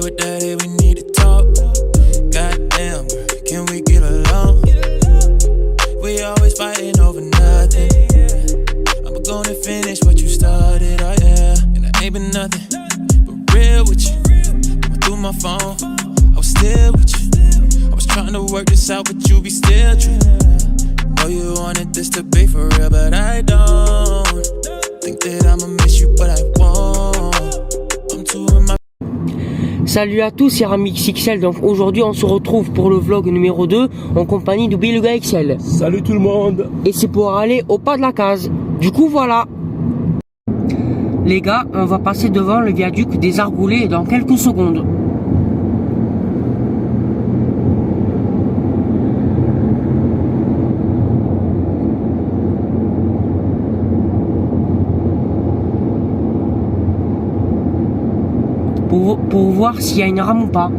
with daddy, we need to talk. Goddamn, girl, can we get along? We always fighting over nothing. I'm gonna finish what you started, oh yeah. And I ain't been nothing but real with you. Went through my phone, I was still with you. I was trying to work this out, but you be still true. Know you wanted this to be for real, but I don't. Think that I'ma miss you, but I won't. I'm too in my... Salut à tous, c'est Ramix XL. Donc aujourd'hui on se retrouve pour le vlog numéro 2 en compagnie de Billy le gars XL. Salut tout le monde. Et c'est pour aller au pas de la case. Du coup voilà. Les gars, on va passer devant le viaduc des Argoulets dans quelques secondes. Pour voir s'il y a une rame ou pas.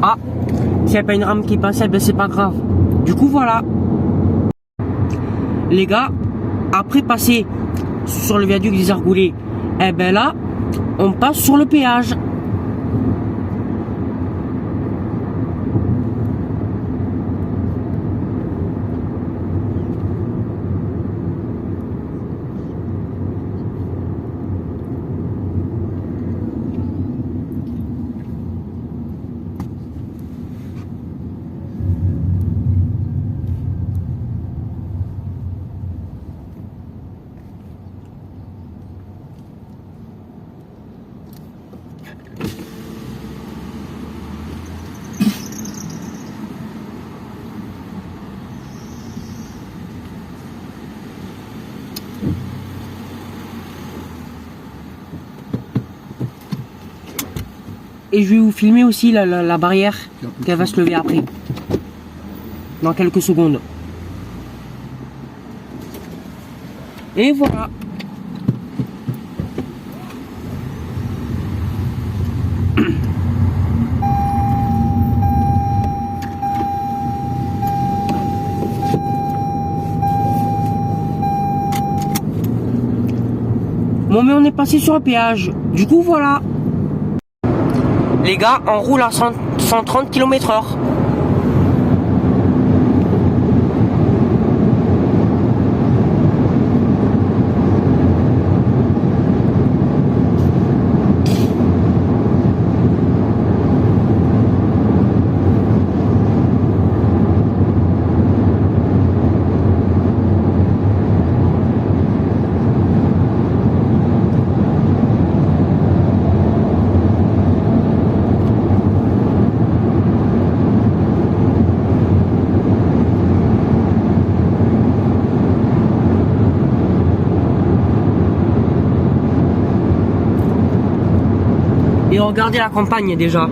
Ah, s'il n'y a pas une rame qui passe, ben c'est pas grave. Du coup voilà. Les gars, après passer sur le viaduc des Argoulets, eh ben là, on passe sur le péage. Et je vais vous filmer aussi la barrière qu'elle va se lever après. Dans quelques secondes. Et voilà. Bon mais on est passé sur le péage. Du coup voilà. Les gars, on roule à 130 km/h. Et regardez la campagne déjà.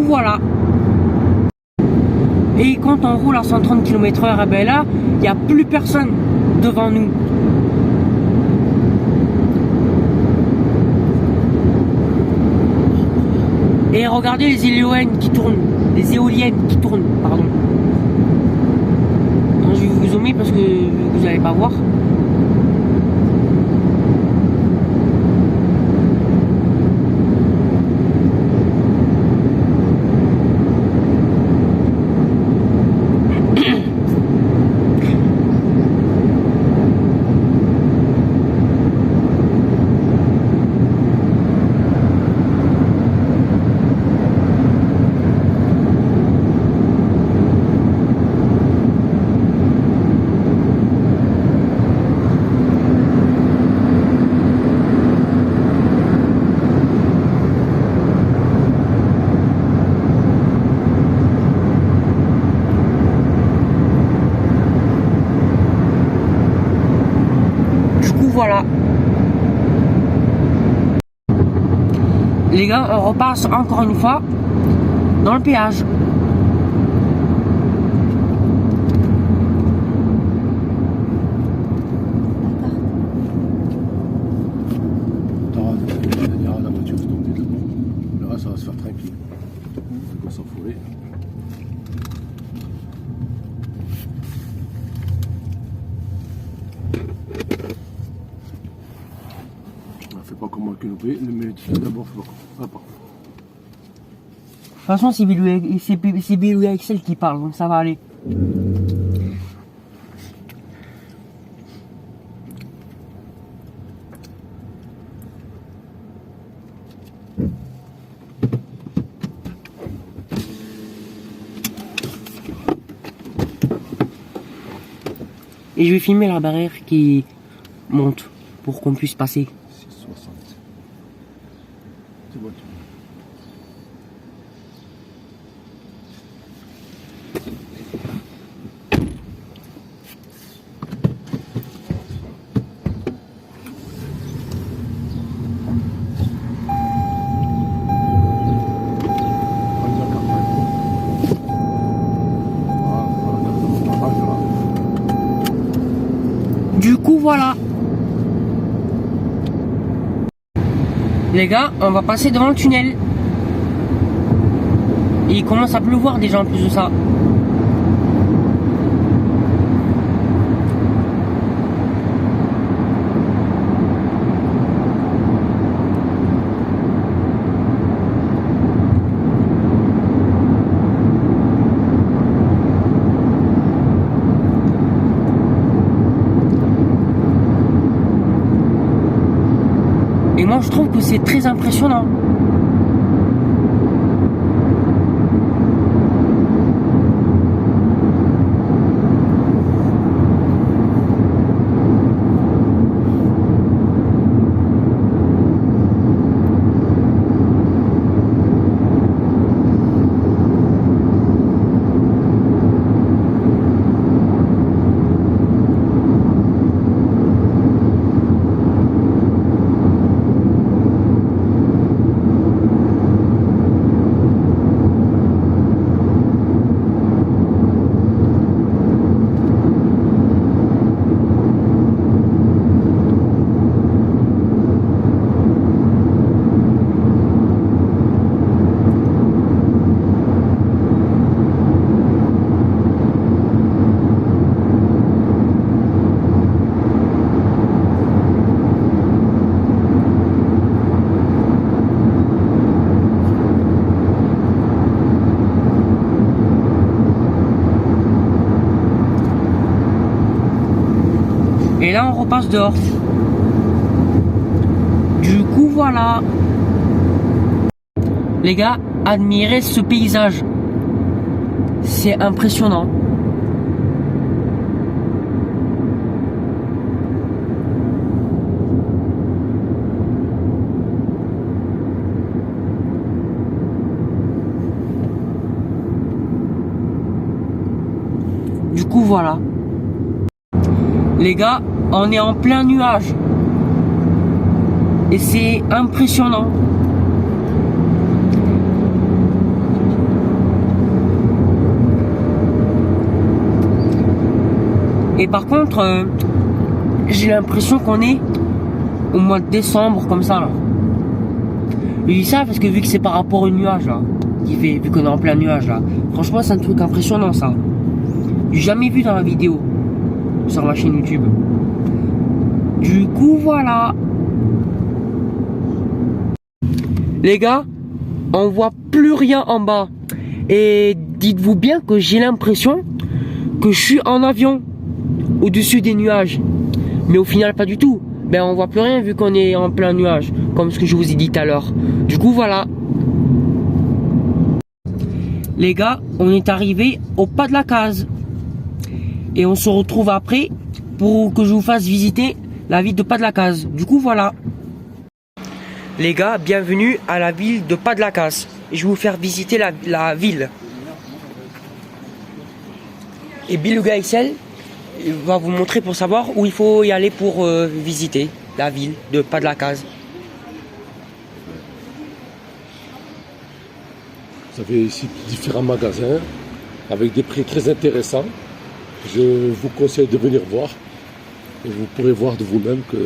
Voilà. Et quand on roule à 130 km/h, eh ben là, il n'y a plus personne devant nous. Et regardez les éoliennes qui tournent. Les éoliennes qui tournent, pardon. Non, je vais vous zoomer parce que vous n'allez pas voir. Les gars, on repasse encore une fois dans le péage. Il y aura la voiture se tomber là. Là, ça va se faire tranquille. On va s'enfourrer. Fais pas comme moi que nous mais d'abord, fais pas. De toute façon, c'est Bilou et Axel qui parlent, donc ça va aller. Et je vais filmer la barrière qui monte pour qu'on puisse passer. 6,60. C'est bon, tu vois. Du coup, voilà. Les gars, on va passer devant le tunnel. Et il commence à pleuvoir déjà en plus de ça. Et moi je trouve que c'est très impressionnant. Et là on repasse dehors. Du coup voilà. Les gars, admirez ce paysage. C'est impressionnant. Du coup voilà. Les gars, on est en plein nuage. Et c'est impressionnant. Et par contre, j'ai l'impression qu'on est au mois de décembre comme ça là. Je dis ça parce que vu que c'est par rapport au nuage là, qui fait, vu qu'on est en plein nuage là. Franchement c'est un truc impressionnant ça. J'ai jamais vu dans la vidéo sur ma chaîne YouTube. Du coup voilà. Les gars, on voit plus rien en bas. Et dites-vous bien que j'ai l'impression que je suis en avion au-dessus des nuages. Mais au final pas du tout. Ben on voit plus rien vu qu'on est en plein nuage, comme ce que je vous ai dit tout à l'heure. Du coup voilà. Les gars, on est arrivé au pas de la case. Et on se retrouve après pour que je vous fasse visiter la ville de Pas de la Case. Du coup voilà. Les gars, bienvenue à la ville de Pas de la Case. Et je vais vous faire visiter la ville. Et Bilou Axel va vous montrer pour savoir où il faut y aller pour visiter la ville de Pas de la Case. Vous avez ici différents magasins avec des prix très intéressants. Je vous conseille de venir voir et vous pourrez voir de vous-même que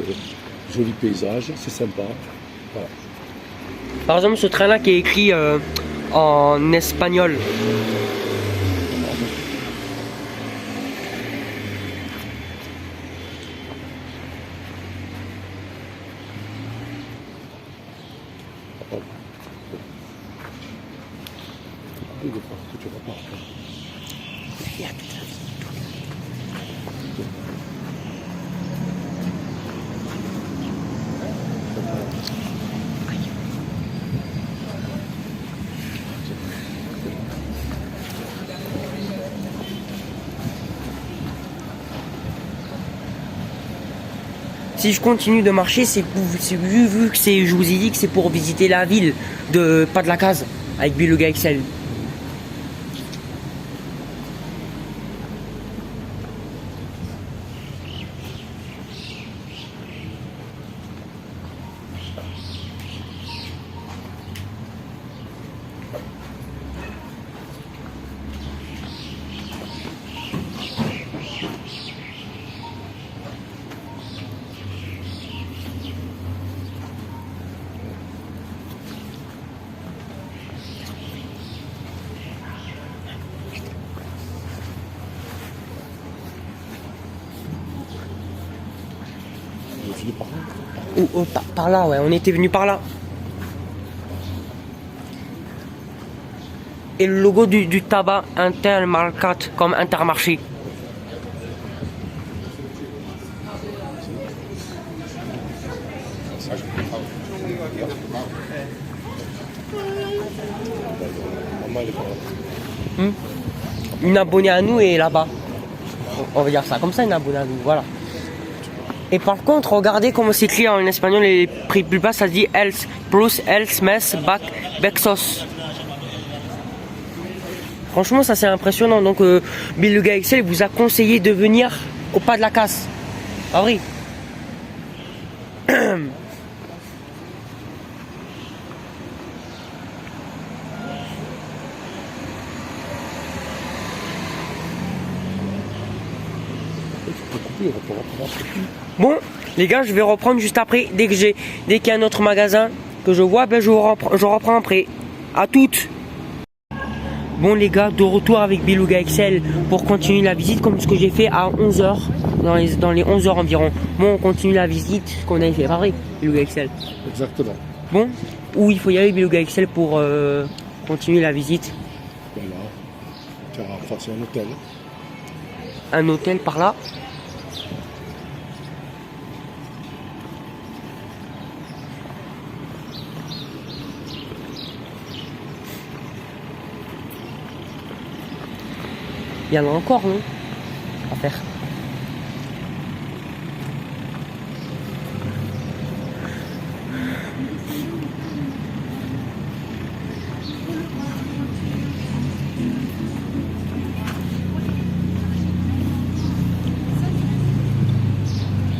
joli paysage, c'est sympa. Voilà. Par exemple, ce train-là qui est écrit en espagnol. Si je continue de marcher, c'est vu que c'est, je vous ai dit que c'est pour visiter la ville, pas de la case, avec Beluga XL. Par là, ouais, on était venu par là. Et le logo du tabac Intermarcat comme Intermarché. Une abonnée à nous est là-bas. On va dire ça comme ça, une abonnée à nous, voilà. Et par contre, regardez comment c'est écrit en espagnol et les prix plus bas, ça se dit Els, plus Els, Mes, Bac, Bexos. Franchement, ça c'est impressionnant. Donc, Beluga XL vous a conseillé de venir au pas de la casse. Ah oui. Bon, les gars, je vais reprendre juste après. Dès qu'il y a un autre magasin que je vois, ben je reprends après. À toutes. Bon les gars, de retour avec Beluga XL pour continuer la visite comme ce que j'ai fait à 11h. Dans les 11h environ. Bon, on continue la visite qu'on avait fait. Pas vrai, Beluga XL. Exactement. Bon, où il faut y aller Beluga XL pour continuer la visite. Voilà. Tu as face à un hôtel. Un hôtel par là. Il y en a encore, non, à faire.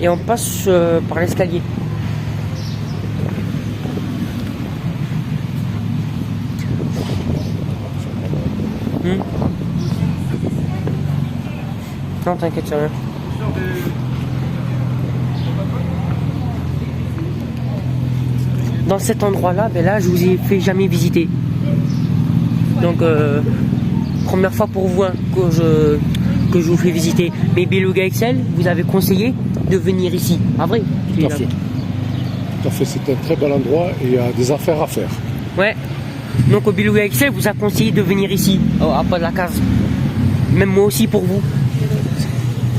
Et on passe par l'escalier. Non, t'inquiète, c'est rien. Dans cet endroit-là, ben là, je vous ai fait jamais visiter. Donc, première fois pour vous hein, que je vous fais visiter. Mais Beluga XL, vous avez conseillé de venir ici. Ah vrai? Tout à fait. Tout à fait, c'est un très bel endroit et il y a des affaires à faire. Ouais. Donc, au Beluga XL vous a conseillé de venir ici, à pas de la case. Même moi aussi pour vous.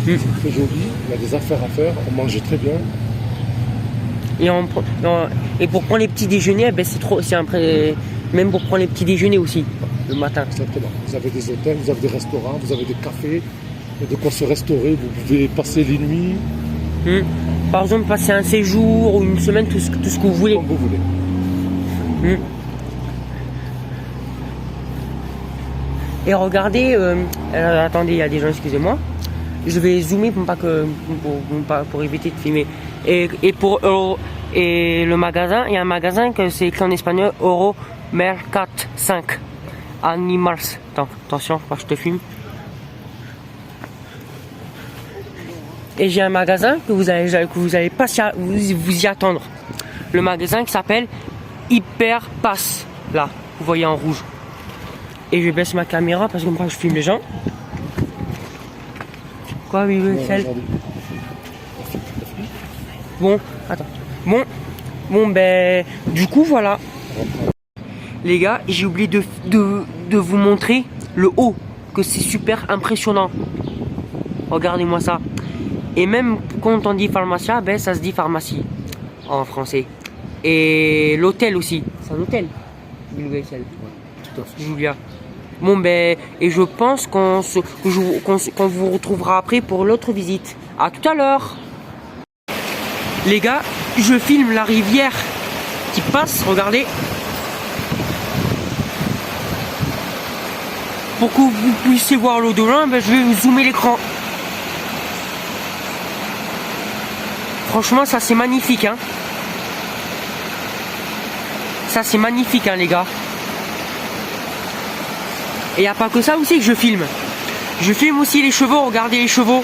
C'est très joli, il y a des affaires à faire, on mange très bien. Et pour prendre les petits déjeuners, ben même pour prendre les petits déjeuners aussi, le matin. Exactement. Vous avez des hôtels, vous avez des restaurants, vous avez des cafés, il y a de quoi se restaurer, vous pouvez passer les nuits. Par exemple, passer un séjour ou une semaine, tout ce que vous voulez. Comme vous voulez. Et regardez, attendez, il y a des gens, excusez-moi. Je vais zoomer pour éviter de filmer. Et le magasin, il y a un magasin que c'est écrit en espagnol Euro Mercat 5. Animals. Attends, attention, pas que je te filme. Et j'ai un magasin que vous allez pas vous y attendre. Le magasin qui s'appelle Hyper Pass. Là, vous voyez en rouge. Et je baisse ma caméra parce que comme ça je filme les gens. Quoi, oui, celle. Bon, attends. Bon, ben, du coup, voilà. Les gars, j'ai oublié de vous montrer le haut, que c'est super impressionnant. Regardez-moi ça. Et même quand on dit pharmacia, ben ça se dit pharmacie en français. Et l'hôtel aussi, c'est un hôtel. Julia. Bon ben, et je pense qu'on vous retrouvera après pour l'autre visite. À tout à l'heure. Les gars, je filme la rivière qui passe, regardez. Pour que vous puissiez voir l'eau de loin, ben, je vais zoomer l'écran. Franchement, ça c'est magnifique, hein. Ça c'est magnifique, hein, les gars. Et il n'y a pas que ça aussi que je filme. Je filme aussi les chevaux, regardez les chevaux.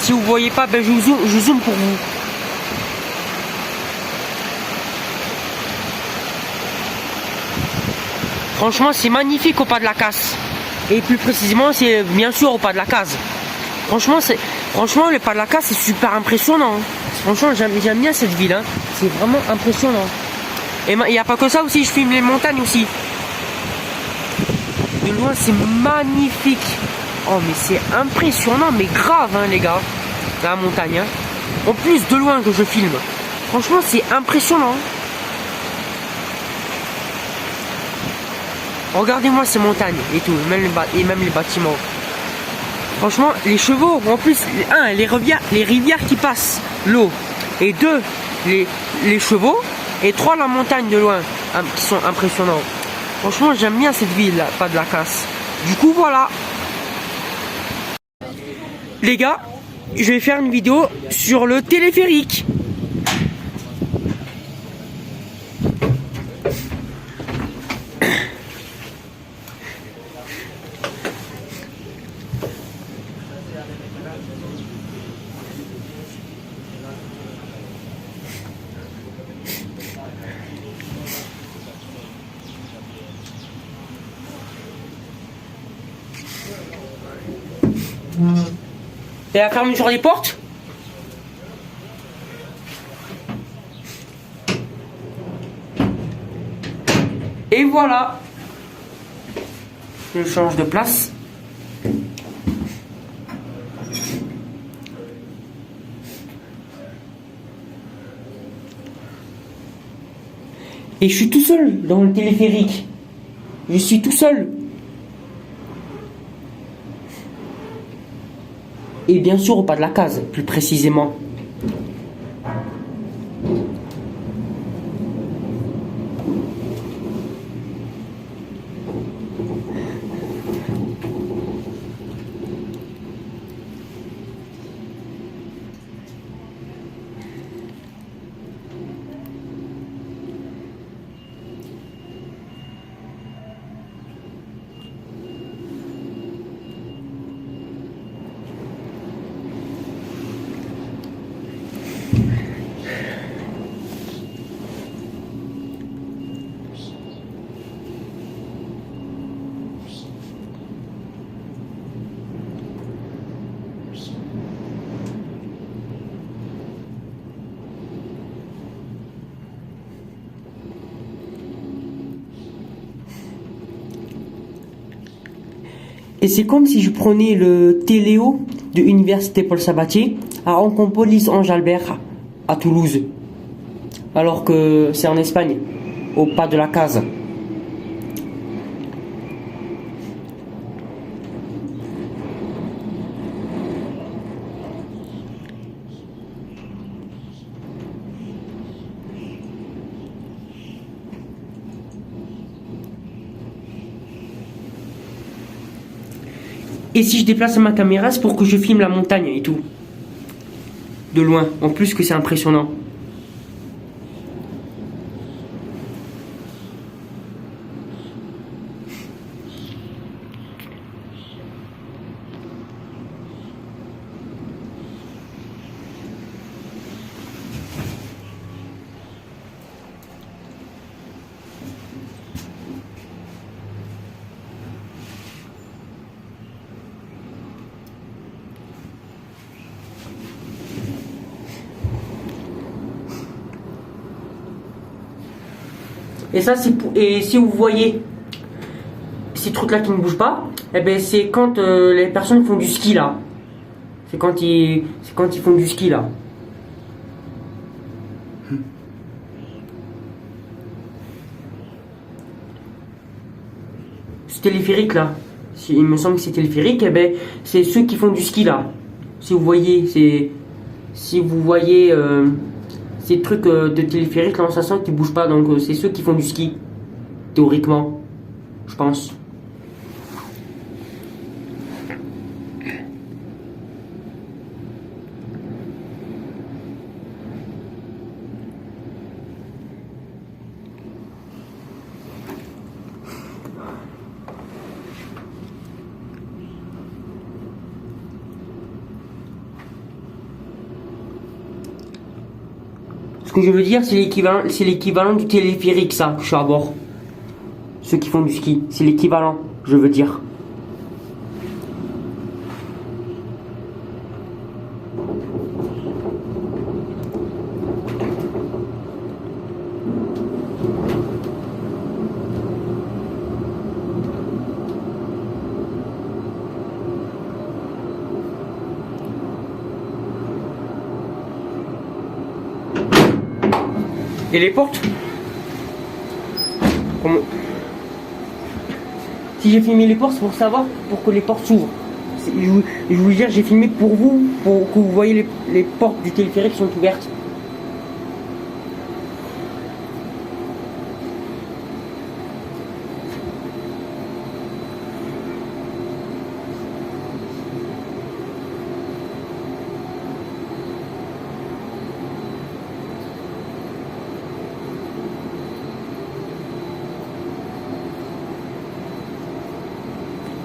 Si vous voyez pas, ben je zoome pour vous. Franchement, c'est magnifique au pas de la Casse. Et plus précisément, c'est bien sûr au pas de la Case. Franchement, le pas de la Casse, c'est super impressionnant. Franchement, j'aime bien cette ville. Hein. C'est vraiment impressionnant. Et il n'y a pas que ça aussi, je filme les montagnes aussi. De loin, c'est magnifique. Oh, mais c'est impressionnant, mais grave, hein, les gars. La montagne. Hein. En plus, de loin que je filme. Franchement, c'est impressionnant. Regardez-moi ces montagnes et tout, même les bâtiments. Franchement, les chevaux, en plus, les rivières qui passent, l'eau. Et 2, les chevaux. Et 3, la montagne de loin, qui sont impressionnants. Franchement, j'aime bien cette ville, là, pas de la Casse. Du coup, voilà. Les gars, je vais faire une vidéo sur le téléphérique. Et la fermeture des portes. Et voilà. Je change de place. Et je suis tout seul dans le téléphérique. Je suis tout seul. Et bien sûr au pas de la Case, plus précisément. Et c'est comme si je prenais le Téléo de l'université Paul Sabatier à Roncompollis Ange Albert à Toulouse. Alors que c'est en Espagne, au pas de la Case. Et si je déplace ma caméra, c'est pour que je filme la montagne et tout. De loin. En plus que c'est impressionnant. Et ça, et si vous voyez ces trucs là qui ne bougent pas, eh ben c'est quand les personnes font du ski là. C'est quand ils font du ski là. Ce téléphérique là, il me semble que c'est téléphérique, eh ben c'est ceux qui font du ski là. Si vous voyez, ces trucs de téléphérique là en sens qui bougent pas, donc c'est ceux qui font du ski, théoriquement, je pense. Ce que je veux dire, c'est l'équivalent du téléphérique, ça, que je suis à bord. Ceux qui font du ski, c'est l'équivalent, je veux dire. Et les portes, si j'ai filmé les portes, c'est pour savoir, pour que les portes s'ouvrent. Je vous dire, j'ai filmé pour vous, pour que vous voyez les portes du téléphérique sont ouvertes.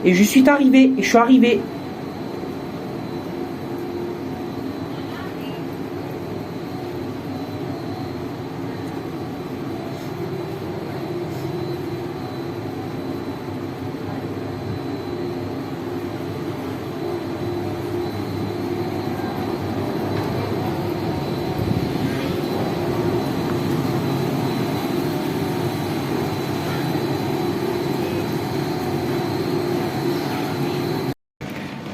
Et je suis arrivé, et je suis arrivé.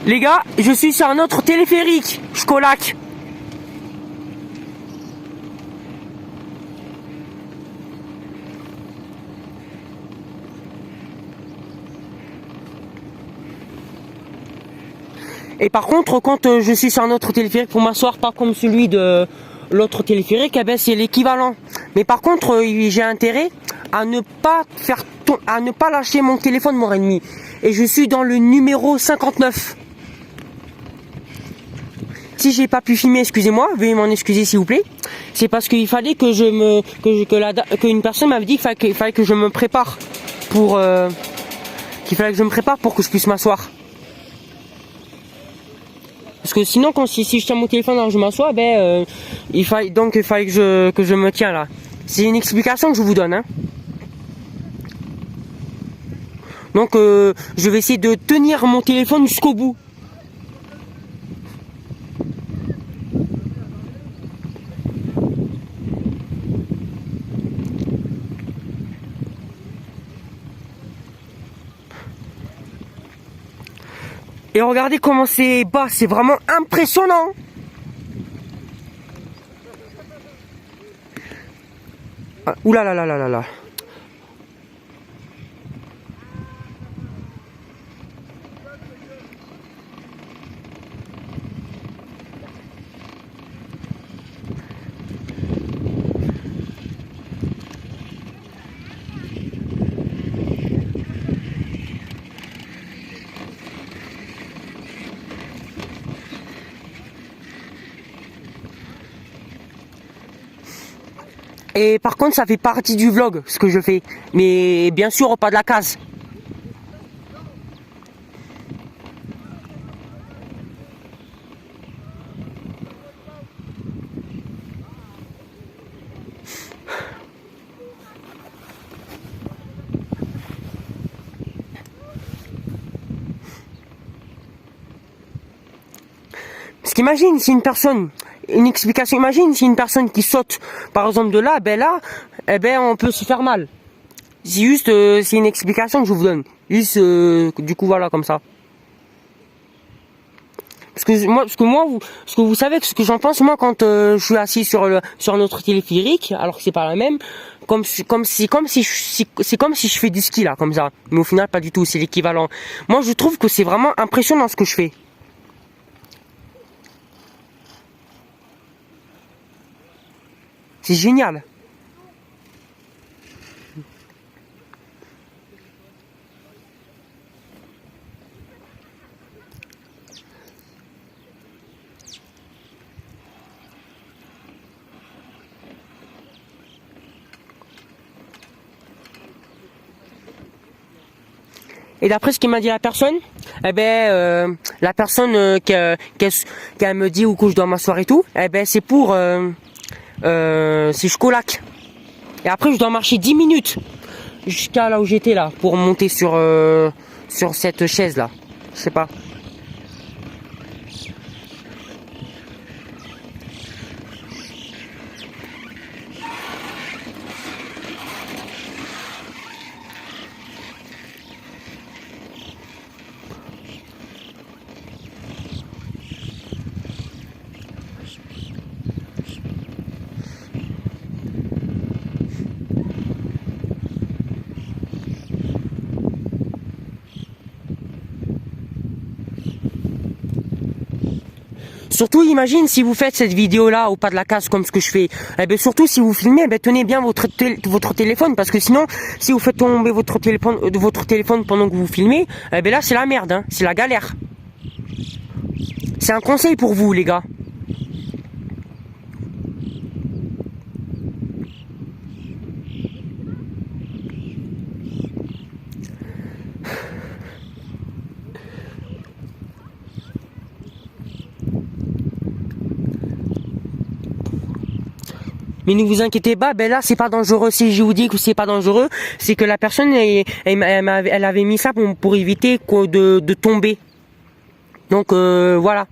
Les gars, je suis sur un autre téléphérique, Schkolac. Et par contre, quand je suis sur un autre téléphérique pour m'asseoir, pas comme celui de l'autre téléphérique, eh ben c'est l'équivalent. Mais par contre, j'ai intérêt à ne pas lâcher mon téléphone, mon ennemi. Et je suis dans le numéro 59. Si j'ai pas pu filmer, excusez-moi, veuillez m'en excuser s'il vous plaît. C'est parce qu'il fallait que qu'une personne m'avait dit qu'il fallait que je me prépare pour que je puisse m'asseoir. Parce que sinon, si je tiens mon téléphone alors que je m'assois, il fallait que je me tiens là. C'est une explication que je vous donne, hein. Donc je vais essayer de tenir mon téléphone jusqu'au bout. Et regardez comment c'est bas, c'est vraiment impressionnant. Ah, oula là là là là là. Et par contre, ça fait partie du vlog, ce que je fais. Mais bien sûr, au pas de la case. Parce qu'imagine si une personne, une explication, imagine si une personne qui saute par exemple de là, on peut se faire mal. C'est juste, c'est une explication que je vous donne. Juste, du coup voilà comme ça. Parce que moi, ce que vous savez, ce que j'en pense moi quand je suis assis sur notre téléphérique, alors que c'est pas la même, c'est comme si je fais du ski là, comme ça. Mais au final pas du tout, c'est l'équivalent. Moi je trouve que c'est vraiment impressionnant ce que je fais. C'est génial. Et d'après ce qu'il m'a dit la personne, la personne qu'elle me dit où que je dois m'asseoir et tout, c'est pour c'est jusqu'au lac. Et après je dois marcher 10 minutes jusqu'à là où j'étais là pour monter sur cette chaise là. Je sais pas. Surtout, imagine si vous faites cette vidéo-là au pas de la case comme ce que je fais. Surtout si vous filmez, tenez bien votre téléphone parce que sinon, si vous faites tomber votre téléphone pendant que vous filmez, là c'est la merde, hein, c'est la galère. C'est un conseil pour vous, les gars. Mais ne vous inquiétez pas, là c'est pas dangereux. Si je vous dis que c'est pas dangereux, c'est que la personne elle avait mis ça pour éviter de tomber. Donc voilà.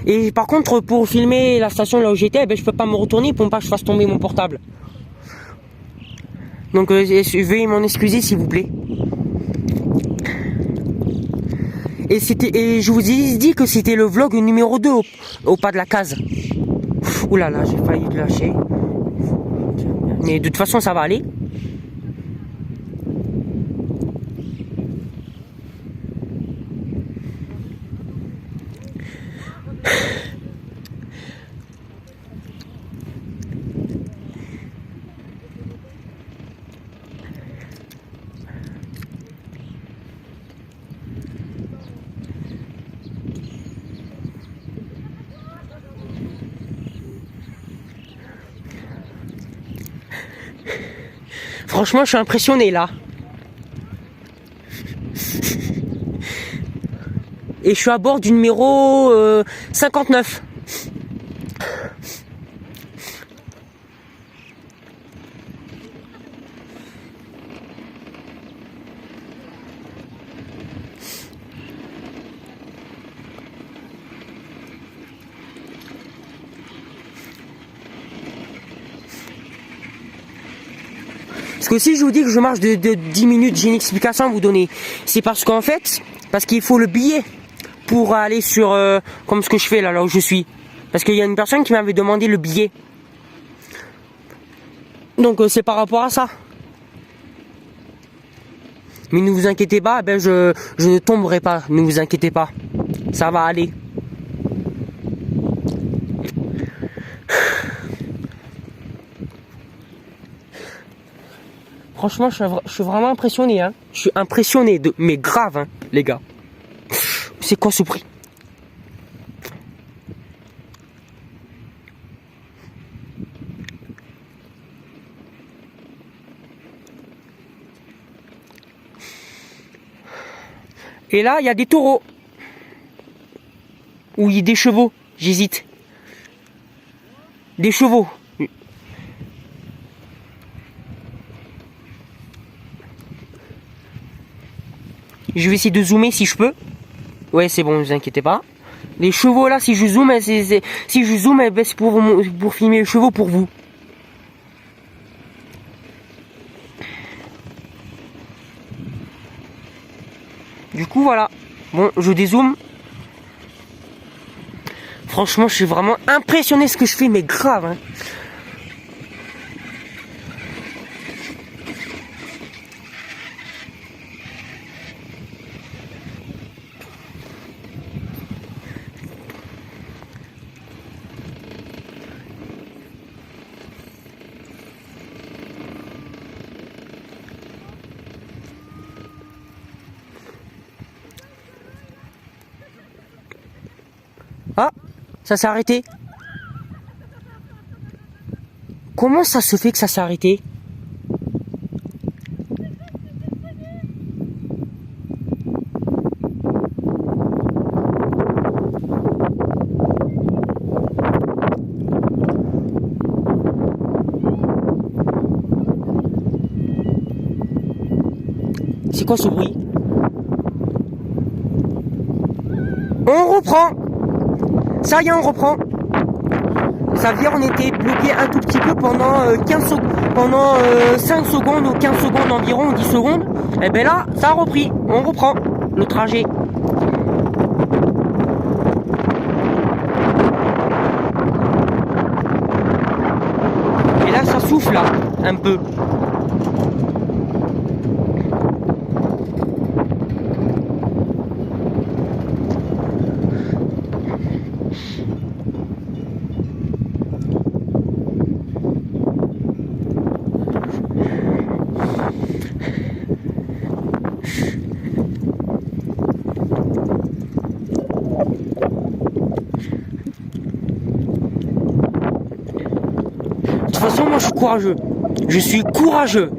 Et par contre pour filmer la station là où j'étais, je peux pas me retourner pour pas que je fasse tomber mon portable. Donc veuillez m'en excuser s'il vous plaît. Et je vous ai dit que c'était le vlog numéro 2 au pas de la case. Ouh là là, j'ai failli lâcher. Mais de toute façon, ça va aller. Franchement, je suis impressionné là. Et je suis à bord du numéro 59. Parce que si je vous dis que je marche de 10 minutes, j'ai une explication à vous donner. C'est parce qu'en fait, parce qu'il faut le billet pour aller sur, comme ce que je fais là où je suis. Parce qu'il y a une personne qui m'avait demandé le billet. Donc c'est par rapport à ça. Mais ne vous inquiétez pas, je ne tomberai pas, ne vous inquiétez pas. Ça va aller. Franchement, je suis vraiment impressionné, hein. Je suis impressionné mais grave, hein, les gars. C'est quoi ce bruit? Et là, il y a des taureaux. Ou il y a des chevaux. J'hésite. Des chevaux. Je vais essayer de zoomer si je peux. Ouais, c'est bon, ne vous inquiétez pas. Les chevaux là, si je zoome, c'est pour filmer les chevaux pour vous. Du coup, voilà. Bon, je dézoome. Franchement, je suis vraiment impressionné de ce que je fais, mais grave. Hein. Ah, ça s'est arrêté. Comment ça se fait que ça s'est arrêté? C'est quoi ce bruit? On reprend. Ça y est, on reprend. Ça veut dire on était bloqué un tout petit peu pendant 5 secondes ou 15 secondes environ, 10 secondes. Et ben là, ça a repris. On reprend le trajet. Et là, ça souffle là, un peu. De toute façon, moi je suis courageux. Je suis courageux.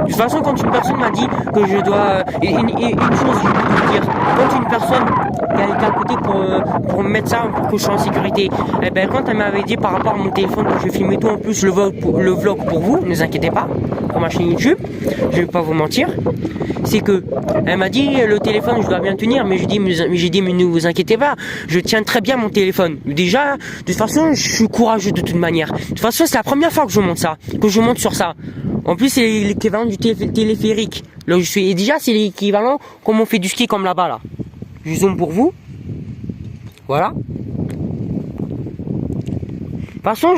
De toute façon, quand une personne m'a dit que je dois... Une chose, je peux vous dire, quand une personne qui est à côté pour me mettre ça, pour que je sois en sécurité, eh ben, quand elle m'avait dit par rapport à mon téléphone que je filmais tout en plus le vlog pour vous, ne vous inquiétez pas, pour ma chaîne YouTube, je vais pas vous mentir, c'est que elle m'a dit le téléphone je dois bien tenir, mais j'ai dit mais ne vous inquiétez pas, je tiens très bien mon téléphone. Déjà, de toute façon, je suis courageux de toute manière. De toute façon, c'est la première fois que je monte ça, que je monte sur ça. En plus, c'est l'équivalent du téléphérique. Là où je suis, et déjà, c'est l'équivalent comme on fait du ski comme là-bas là. Je zoome pour vous. Voilà. De toute façon,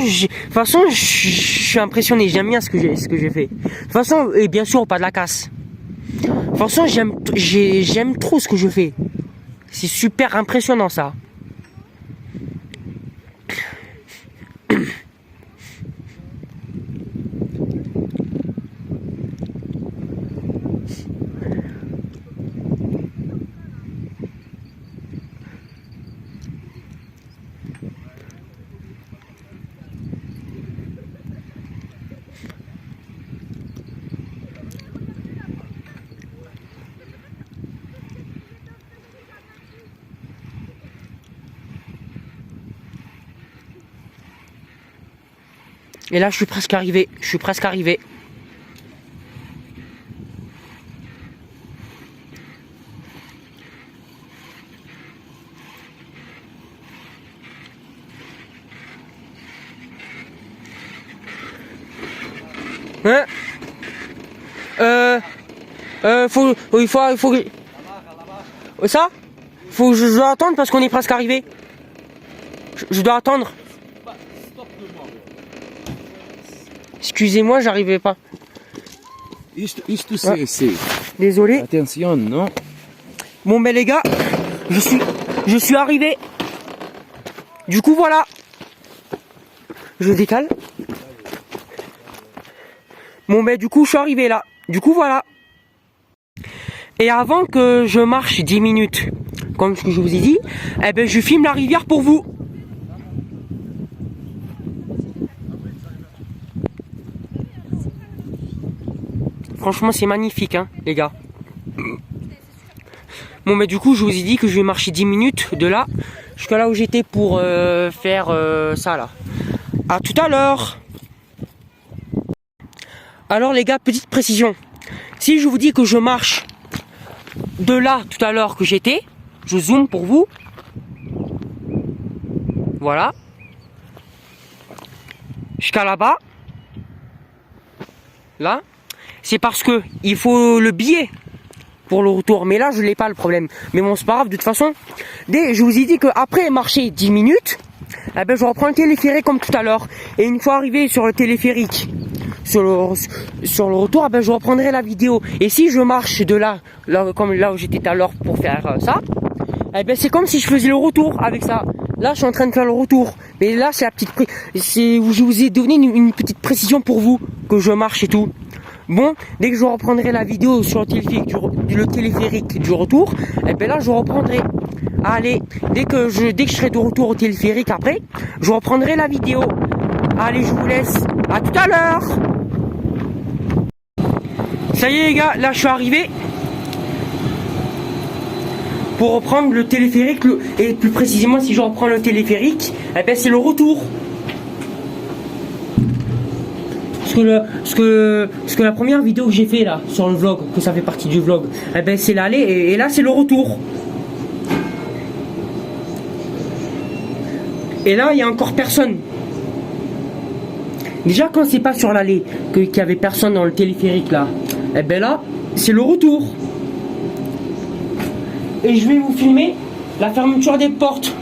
je suis impressionné. J'aime bien ce que j'ai fait. De toute façon, et bien sûr, pas de la casse. De toute façon, j'aime trop ce que je fais. C'est super impressionnant ça. Et là, je suis presque arrivé. Je suis presque arrivé. Hein? Il faut que... Ça? Je dois attendre parce qu'on est presque arrivé. Je dois attendre. Excusez-moi, j'arrivais pas. Isto c'est. Désolé. Attention, non? Bon, mais les gars, je suis arrivé. Du coup, voilà. Je décale. Bon, mais du coup, je suis arrivé là. Du coup, voilà. Et avant que je marche 10 minutes, comme ce que je vous ai dit, eh ben, je filme la rivière pour vous. Franchement, c'est magnifique, hein, les gars. Bon, mais du coup, je vous ai dit que je vais marcher 10 minutes de là jusqu'à là où j'étais pour faire ça, là. À tout à l'heure. Alors, les gars, petite précision. Si je vous dis que je marche de là, tout à l'heure que j'étais, je zoome pour vous. Voilà. Jusqu'à là-bas. Là. C'est parce que il faut le billet pour le retour. Mais là, je l'ai pas le problème. Mais bon, c'est pas grave. De toute façon, je vous ai dit qu'après marcher 10 minutes, eh ben, je reprends le téléphérique comme tout à l'heure. Et une fois arrivé sur le téléphérique, sur le retour, eh ben, je reprendrai la vidéo. Et si je marche de là comme là où j'étais tout à l'heure pour faire ça, eh ben, c'est comme si je faisais le retour avec ça. Là, je suis en train de faire le retour. Mais là, c'est la petite je vous ai donné une petite précision pour vous que je marche et tout. Bon, dès que je reprendrai la vidéo sur le téléphérique du retour, et ben là je reprendrai. Allez, dès que je serai de retour au téléphérique après, je reprendrai la vidéo. Allez, je vous laisse. À tout à l'heure. Ça y est les gars, là je suis arrivé pour reprendre le téléphérique et plus précisément si je reprends le téléphérique, et ben c'est le retour. Ce que la première vidéo que j'ai fait là sur le vlog, que ça fait partie du vlog, eh ben c'est l'aller et là c'est le retour. Et là il y a encore personne. Déjà quand c'est pas sur l'aller qu'il y avait personne dans le téléphérique là, eh ben là c'est le retour. Et je vais vous filmer la fermeture des portes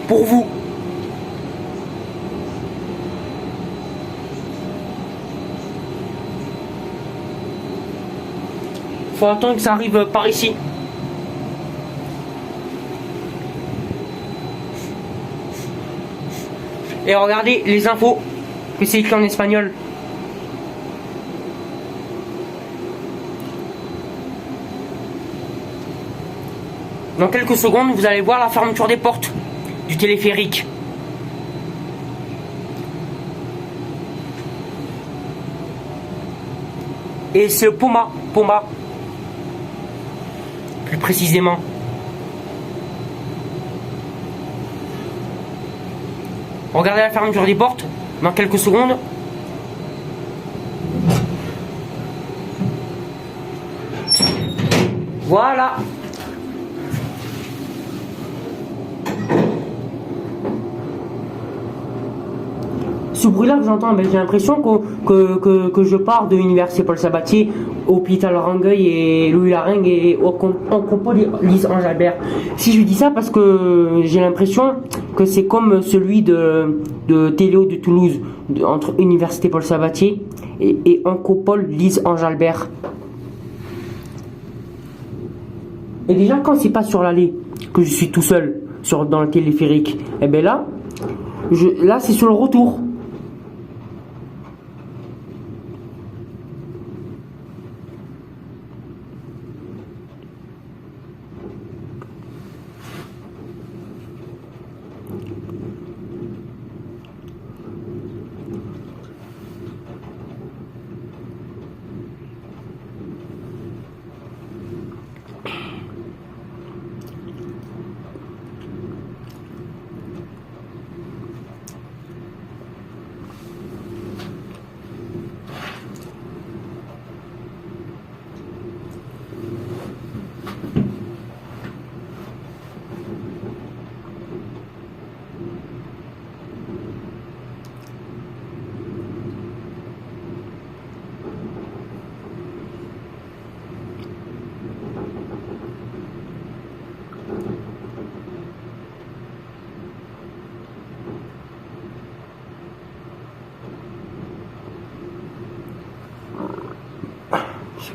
pour vous. Faut attendre que ça arrive par ici. Et regardez les infos que c'est écrit en espagnol. Dans quelques secondes, vous allez voir la fermeture des portes du téléphérique. Et c'est Poma. Plus précisément. Regardez la fermeture des portes dans quelques secondes. Voilà. Ce bruit-là que j'entends, ben, j'ai l'impression que je pars de l'université Paul Sabatier, hôpital Rangueil et Louis Laringue et en propos Lise Ange-Albert. Si je dis ça parce que j'ai l'impression que c'est comme celui de Téléo de Toulouse, entre Université Paul Sabatier et Oncopole Lise Ange-Albert. Et déjà quand c'est pas sur l'allée que je suis tout seul dans le téléphérique, et ben là c'est sur le retour.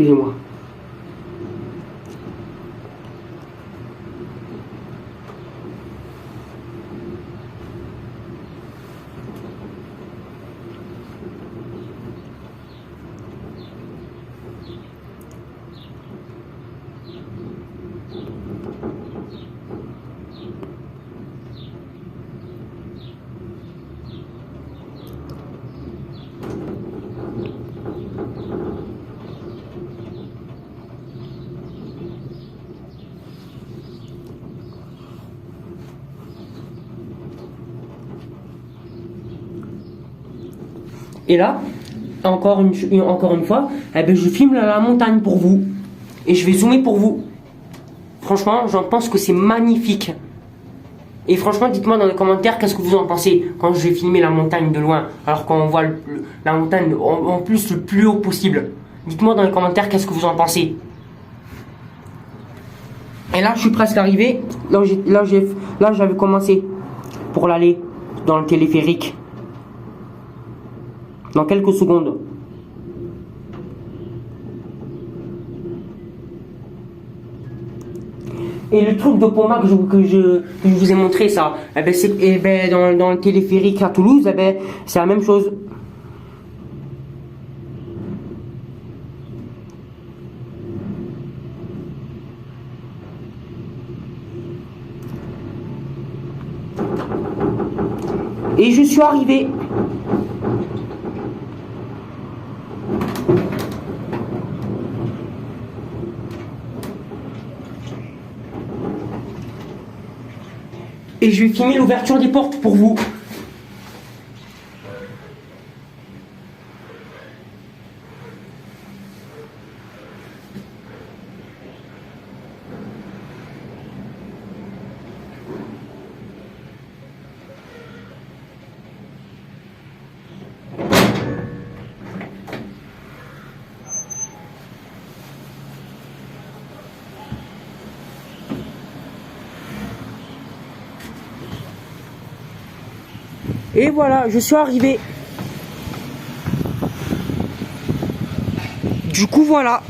Excusez-moi. Et là, encore une fois, eh ben, je filme la montagne pour vous. Et je vais zoomer pour vous. Franchement, j'en pense que c'est magnifique. Et franchement, dites-moi dans les commentaires qu'est-ce que vous en pensez quand je vais filmer la montagne de loin. Alors qu'on voit la montagne en plus le plus haut possible. Dites-moi dans les commentaires qu'est-ce que vous en pensez. Et là, je suis presque arrivé. Là, j'avais commencé pour l'aller dans le téléphérique. Dans quelques secondes. Et le truc de Poma que je vous ai montré, ça, eh ben, dans le téléphérique à Toulouse, eh ben, c'est la même chose. Et je suis arrivé. Et je vais filmer l'ouverture des portes pour vous. Et voilà, je suis arrivé. Du coup, voilà.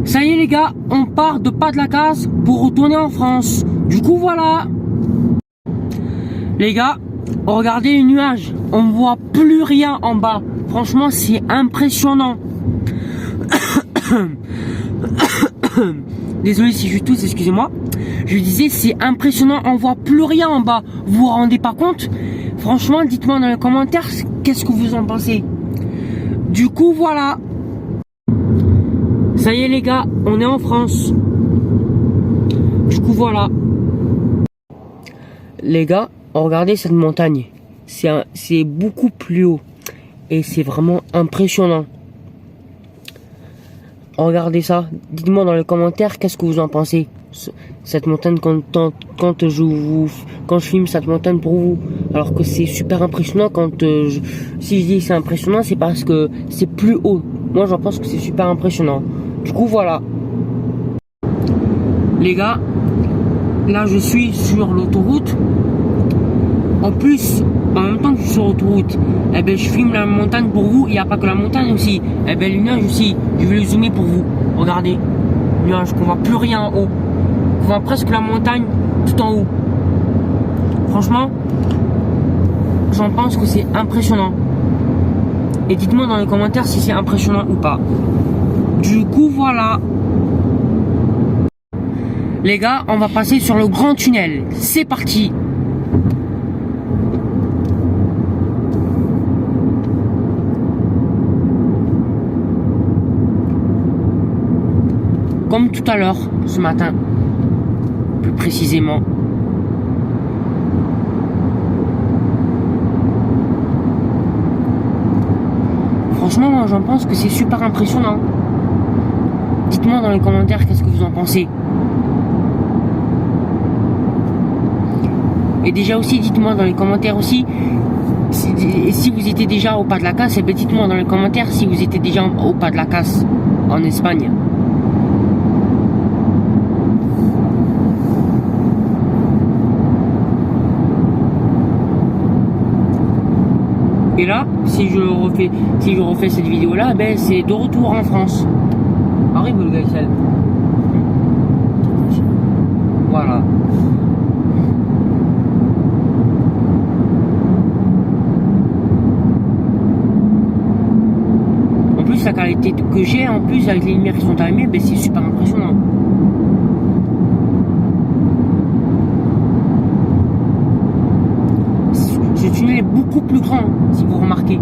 Ça y est les gars, on part de Pas de la Casse pour retourner en France. Du coup, voilà. Les gars, regardez les nuages. On voit plus rien en bas. Franchement, c'est impressionnant. Désolé si je tousse, excusez-moi. Je disais, c'est impressionnant, on voit plus rien en bas. Vous vous rendez pas compte? Franchement, dites-moi dans les commentaires, qu'est-ce que vous en pensez? Du coup, voilà. Ça y est les gars, on est en France. Du coup, voilà. Les gars, regardez cette montagne. C'est beaucoup plus haut. Et c'est vraiment impressionnant. Regardez ça. Dites-moi dans les commentaires qu'est-ce que vous en pensez. Cette montagne quand je filme cette montagne pour vous. Alors que c'est super impressionnant si je dis que c'est impressionnant, c'est parce que c'est plus haut. Moi j'en pense que c'est super impressionnant. Du coup voilà. Les gars, là je suis sur l'autoroute. En plus, en même temps que je suis sur l'autoroute, eh ben, je filme la montagne pour vous. Il n'y a pas que la montagne aussi. Eh ben, les nuages aussi. Je vais les zoomer pour vous. Regardez. Nuages qu'on voit plus rien en haut. On voit presque la montagne tout en haut. Franchement, j'en pense que c'est impressionnant. Et dites-moi dans les commentaires si c'est impressionnant ou pas. Du coup, voilà. Les gars, on va passer sur le grand tunnel. C'est parti. Comme tout à l'heure, ce matin, plus précisément. Franchement, moi j'en pense que c'est super impressionnant. Dites-moi dans les commentaires qu'est-ce que vous en pensez. Et déjà aussi, dites-moi dans les commentaires aussi si vous étiez déjà au Pas de la Casse. Et bien dites-moi dans les commentaires si vous étiez déjà au Pas de la Casse en Espagne. Et là, si je refais cette vidéo là, ben c'est de retour en France. Arrive le gars, voilà. En plus la qualité que j'ai, en plus avec les lumières qui sont allumées, ben c'est super impressionnant. Ce tunnel est beaucoup plus grand, si vous remarquez.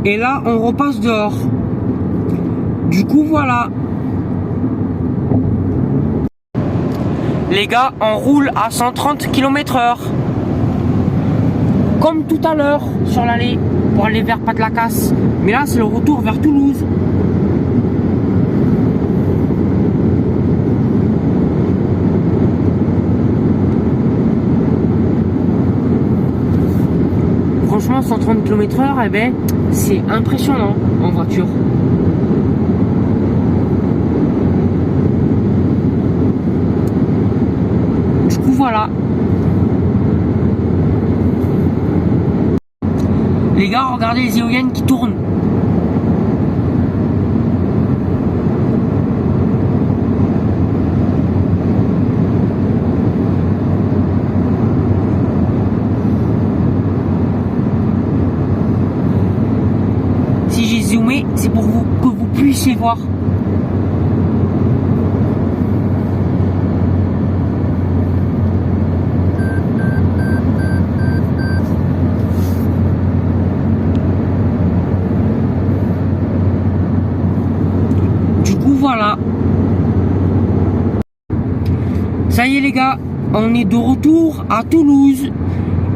Et là, on repasse dehors. Du coup, voilà. Les gars, on roule à 130 km/h. Comme tout à l'heure sur l'allée pour aller vers Pas-de-la-Casse. Mais là, c'est le retour vers Toulouse. Franchement, 130 km/h, eh ben, c'est impressionnant en voiture. Du coup, voilà. Les gars, regardez les éoliennes qui tournent. Si j'ai zoomé, c'est pour vous que vous puissiez voir. Du coup, voilà. Ça y est les gars, on est de retour à Toulouse.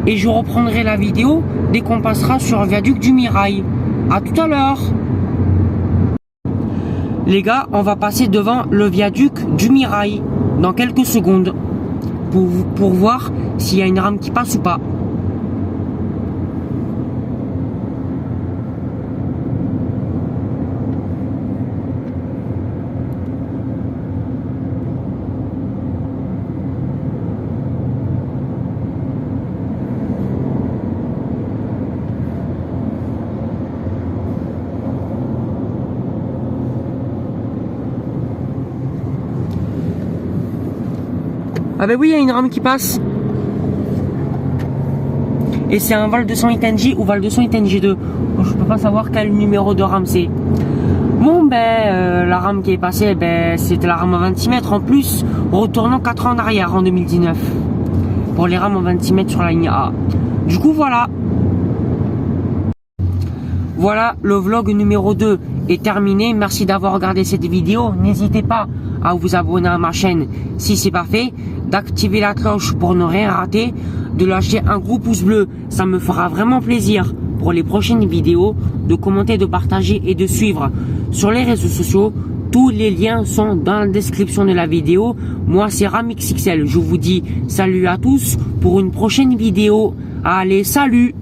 Et je reprendrai la vidéo dès qu'on passera sur le viaduc du Mirail. A tout à l'heure. Les gars, on va passer devant le viaduc du Mirail dans quelques secondes pour voir s'il y a une rame qui passe ou pas. Ah ben oui, il y a une rame qui passe. Et c'est un Val 208 NJ ou Val 208 NJ2. Donc, je peux pas savoir quel numéro de rame c'est. Bon ben, la rame qui est passée, ben, c'était la rame à 26 mètres en plus, retournant 4 ans en arrière en 2019. Pour les rames à 26 mètres sur la ligne A. Du coup, voilà. Voilà, le vlog numéro 2 est terminé. Merci d'avoir regardé cette vidéo. N'hésitez pas à vous abonner à ma chaîne si c'est pas fait, d'activer la cloche pour ne rien rater, de lâcher un gros pouce bleu, ça me fera vraiment plaisir pour les prochaines vidéos, de commenter, de partager et de suivre sur les réseaux sociaux. Tous les liens sont dans la description de la vidéo. Moi c'est RamXXL, je vous dis salut à tous pour une prochaine vidéo. Allez, salut!